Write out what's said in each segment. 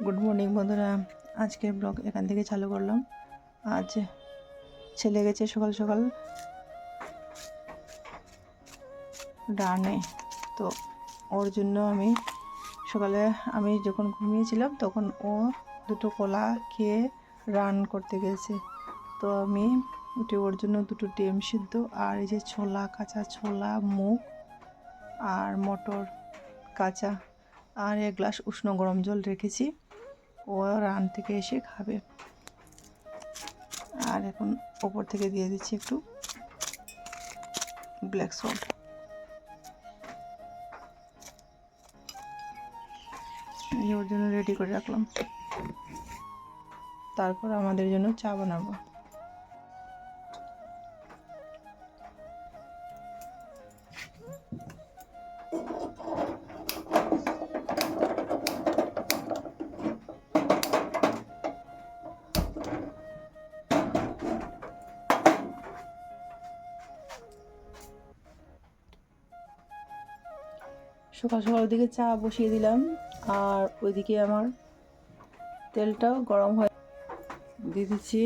Good morning বন্ধুরা, আজকের blog এখান থেকে চালু করলাম। আজ ছেলে গেছে সকাল সকাল রানে, তো ওর জন্য সকালে আমি যখন ঘুমিয়েছিলাম তখন ও দুটো কলা খেয়ে রান করতে গেছে। তো আমি উঠে ওর জন্য দুটো ডিম সিদ্ধ আর এই যে ছোলা, কাঁচা ছোলা, মুগ আর মটর কাঁচা আর এক গ্লাস উষ্ণ গরম জল রেখেছি। ও রান থেকে এসে খাবে। আর এখন ওপর থেকে দিয়ে দিচ্ছি একটু ব্ল্যাক সল্ট। ওর জন্য রেডি করে রাখলাম। তারপর আমাদের জন্য চা বানাবো। সকাল সকাল ওদিকে চা বসিয়ে দিলাম, আর ওইদিকে আমার তেলটাও গরম হয়ে দিয়ে দিচ্ছি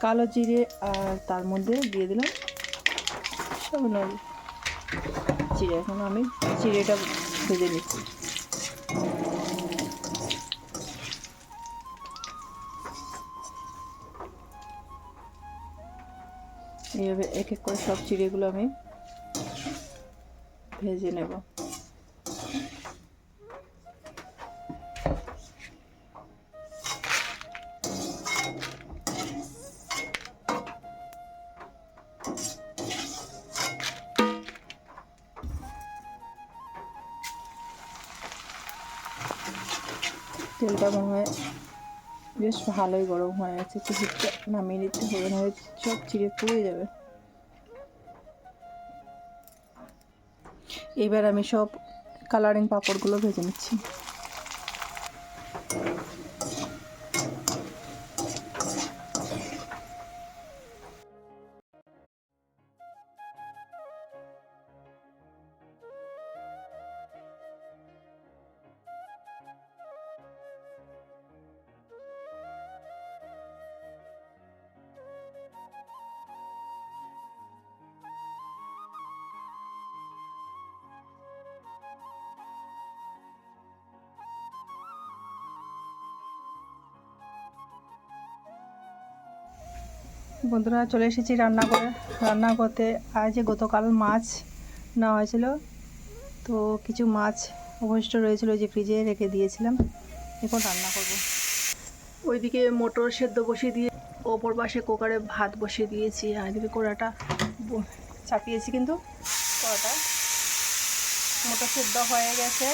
কালো জিরে, আর তার মধ্যে দিয়ে দিলাম সামান্য জিরে। এখন আমি জিরেটা ভেজে নিচ্ছি। এইভাবে এক এক করে সব জিরেগুলো আমি ভেজে নেব। তেলটা মনে হয় বেশ ভালোই গরম হয়ে আছে, একটু হিটটা নামিয়ে নিতে হবে, না সব চিড়ে পুড়ে যাবে। এবার আমি সব কালারিং পাঁপড়গুলো ভেজে নিচ্ছি। বন্ধুরা, চলে এসেছি রান্না করতে। আজ গতকাল মাছ নেওয়া হয়েছিল, তো কিছু মাছ অবশিষ্ট রয়েছিল, যে ফ্রিজে রেখে দিয়েছিলাম। এখন রান্না করব। ওইদিকে মটর সেদ্ধ বসিয়ে দিয়ে ওপর পাশে কুকারে ভাত বসিয়ে দিয়েছি, আর এদিকে কড়াটা চাপিয়েছি, কিন্তু কড়াটা মটর সেদ্ধ হয়ে গেছে।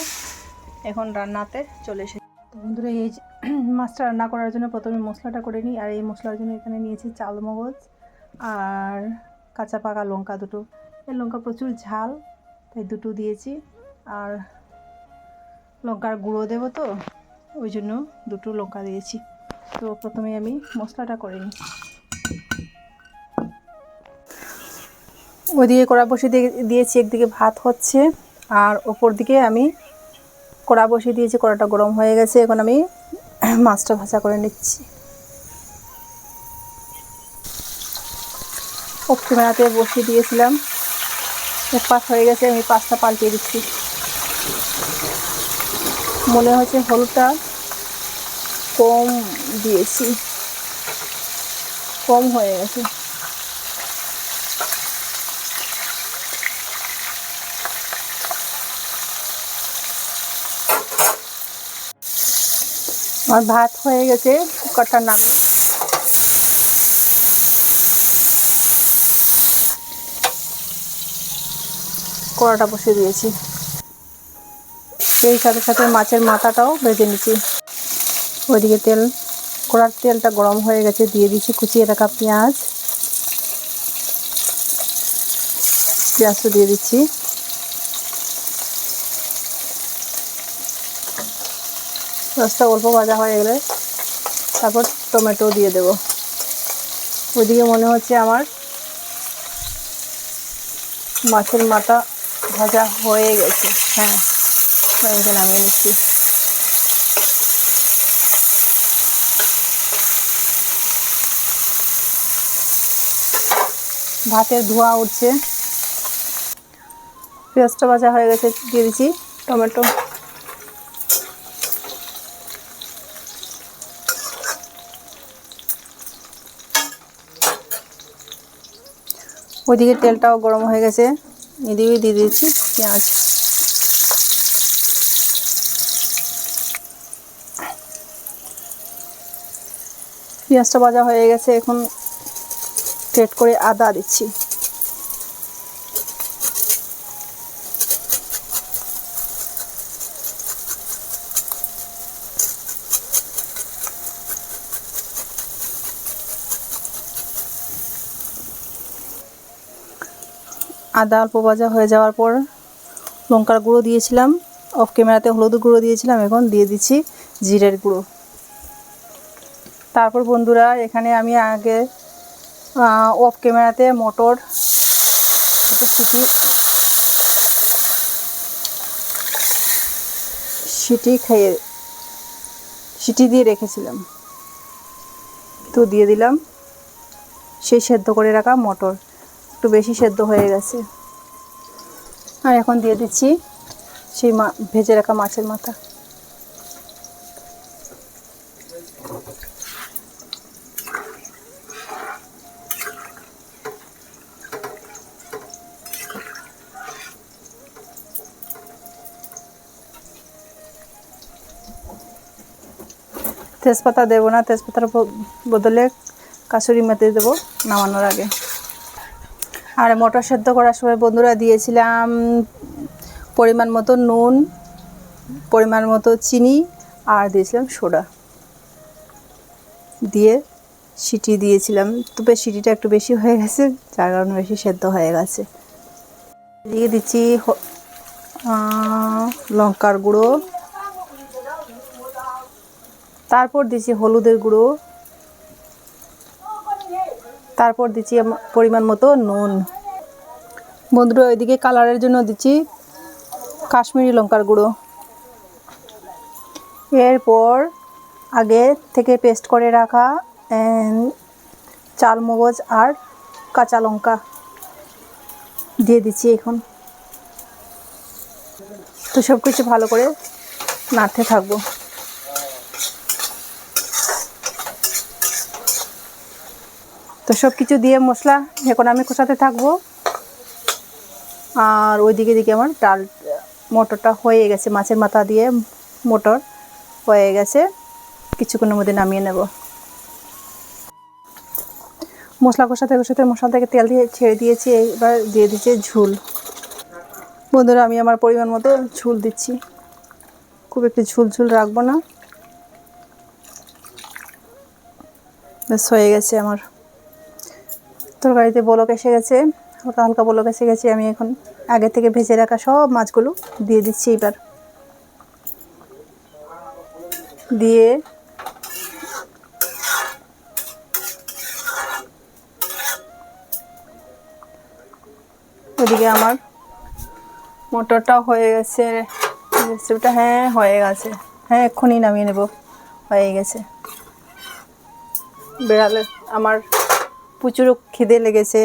এখন রান্নাতে চলে এসেছি। বন্ধুরা, এই মাছটা রান্না করার জন্য প্রথমে মশলাটা করে নিই। আর এই মশলার জন্য এখানে নিয়েছি চাল মগজ আর কাঁচা পাকা লঙ্কা দুটো। এই লঙ্কা প্রচুর ঝাল, তাই দুটো দিয়েছি। আর লঙ্কার গুঁড়ো দেবো, তো ওই জন্য দুটো লঙ্কা দিয়েছি। তো প্রথমে আমি মশলাটা করে নিই। ওইদিকে কড়া বসিয়ে দিয়েছি, একদিকে ভাত হচ্ছে আর ওপর দিকে আমি কড়া বসিয়ে দিয়েছি। কড়াটা গরম হয়ে গেছে, এখন আমি মাছটা ভাজা করে নিচ্ছি। ক্যামেরাতে বসিয়ে দিয়েছিলাম, এক পাশ হয়ে গেছে, আমি পাশটা পাল্টিয়ে দিচ্ছি। মনে হচ্ছে হলুদটা কম দিয়েছি, কম হয়ে গেছে। আমার ভাত হয়ে গেছে, কুকারটা নামিয়ে কড়াটা বসিয়ে দিয়েছি। এই সাথে সাথে মাছের মাথাটাও ভেজে নিচ্ছি। ওইদিকে কড়ার তেলটা গরম হয়ে গেছে, দিয়ে দিচ্ছি কুচিয়ে রাখা পেঁয়াজটা দিয়ে দিচ্ছি। পেঁয়াজটা অল্প ভাজা হয়ে গেলে তারপর টমেটো দিয়ে দেব। ওইদিকে মনে হচ্ছে আমার মাছের মাথা ভাজা হয়ে গেছে। হ্যাঁ, হয়ে গেছে, নামিয়ে নিচ্ছি। ভাতের ধোঁয়া উঠছে। পেঁয়াজটা ভাজা হয়ে গেছে, দিয়ে দিচ্ছি টমেটো। ওইদিকে তেলটাও গরম হয়ে গেছে, এদিকে দিয়ে দিয়েছি পেঁয়াজ। পেঁয়াজটা ভাজা হয়ে গেছে, এখন গ্রেট করে আদা দিচ্ছি। আদা অল্প ভাজা হয়ে যাওয়ার পর লঙ্কার গুঁড়ো দিয়েছিলাম, অফ ক্যামেরাতে হলুদ গুঁড়ো দিয়েছিলাম, এখন দিয়ে দিচ্ছি জিরের গুঁড়ো। তারপর বন্ধুরা এখানে আমি আগে অফ ক্যামেরাতে মটর সিটি দিয়ে রেখেছিলাম, তো দিয়ে দিলাম সেই সেদ্ধ করে রাখা মটর, একটু বেশি সেদ্ধ হয়ে গেছে। আর এখন দিয়ে দিচ্ছি সেই ভেজে রাখা মাছের মাথা। তেজপাতা দেবো না, তেজপাতার বদলে কাসুরি মেথি দেবো নামানোর আগে। আর মটর সেদ্ধ করার সময় বন্ধুরা দিয়েছিলাম পরিমাণ মতো নুন, পরিমাণ মতো চিনি, আর দিয়েছিলাম সোডা, দিয়ে সিটি দিয়েছিলাম। তবে সিটিটা একটু বেশি হয়ে গেছে, যার কারণে বেশি সেদ্ধ হয়ে গেছে। দিয়ে দিচ্ছি লঙ্কার গুঁড়ো, তারপর দিচ্ছি হলুদের গুঁড়ো, তারপর দিচ্ছি পরিমাণ মতো নুন। বন্ধুরা ওইদিকে কালারের জন্য দিচ্ছি কাশ্মীরি লঙ্কার গুঁড়ো। এরপর আগে থেকে পেস্ট করে রাখা চাল মগজ আর কাঁচা লঙ্কা দিয়ে দিচ্ছি এখন। তো সব কিছু ভালো করে নাড়তে থাকবো। তো সব কিছু দিয়ে মশলা এখন আমি কষাতে থাকবো। আর ওইদিকে আমার ডাল মটরটা হয়ে গেছে, মাছের মাথা দিয়ে মটর হয়ে গেছে, কিছুক্ষণের মধ্যে নামিয়ে নেব। মশলা কষাতে কষাতে মশলা থেকে তেল দিয়ে ছেড়ে দিয়েছি, এবার দিয়ে দিচ্ছি ঝোল। বন্ধুরা আমি আমার পরিমাণ মতো ঝোল দিচ্ছি, খুব একটু ঝোল রাখবো না। ব্যাস হয়ে গেছে আমার তরকারিতে, বলক এসে গেছে, হালকা হালকা বলক এসে গেছে। আমি এখন আগে থেকে ভেজে রাখা সব মাছগুলো দিয়ে দিচ্ছি। এবার দিয়ে ওদিকে আমার মটরটাও হয়ে গেছে, রেসিপিটা হয়ে গেছে, এক্ষুনি নামিয়ে নেব, হয়ে গেছে। বেড়ালে আমার প্রচুর খিদে লেগেছে,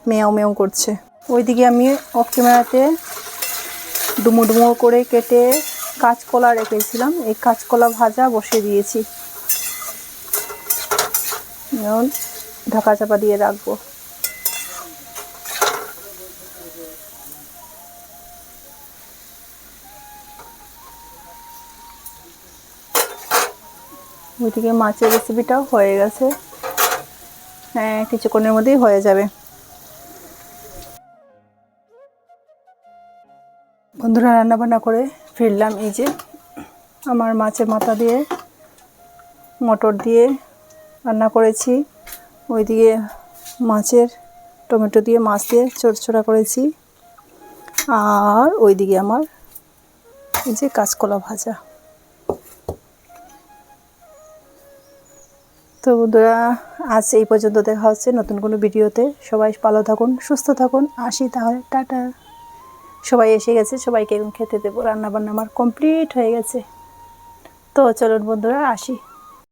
মেয়াও মেয়াও করছে। ওইদিকে আমি অফ ক্যামেরাতে ডুমো ডুমো করে কেটে কাঁচকলা রেখেছিলাম, এই কাঁচকলা ভাজা বসিয়ে দিয়েছি, ঢাকা চাপা দিয়ে রাখবো। ওইদিকে মাছের রেসিপিটাও হয়ে গেছে, কিছুক্ষণের মধ্যেই হয়ে যাবে। বন্ধুরা রান্নাবান্না করে ফিরলাম, এই যে আমার মাছের মাথা দিয়ে মটর দিয়ে রান্না করেছি, ওইদিকে মাছের টমেটো দিয়ে মাছ দিয়ে চড়চড়া করেছি, আর ওইদিকে আমার এই যে কাঁচকলা ভাজা। তো বন্ধুরা আজ এই পর্যন্ত, দেখা হচ্ছে নতুন কোনো ভিডিওতে। সবাই ভালো থাকুন, সুস্থ থাকুন, আসি তাহলে, টাটা। সবাই এসে গেছে, সবাইকে এখন খেতে দেবো, রান্নাবান্না আমার কমপ্লিট হয়ে গেছে। তো চলুন বন্ধুরা আসি।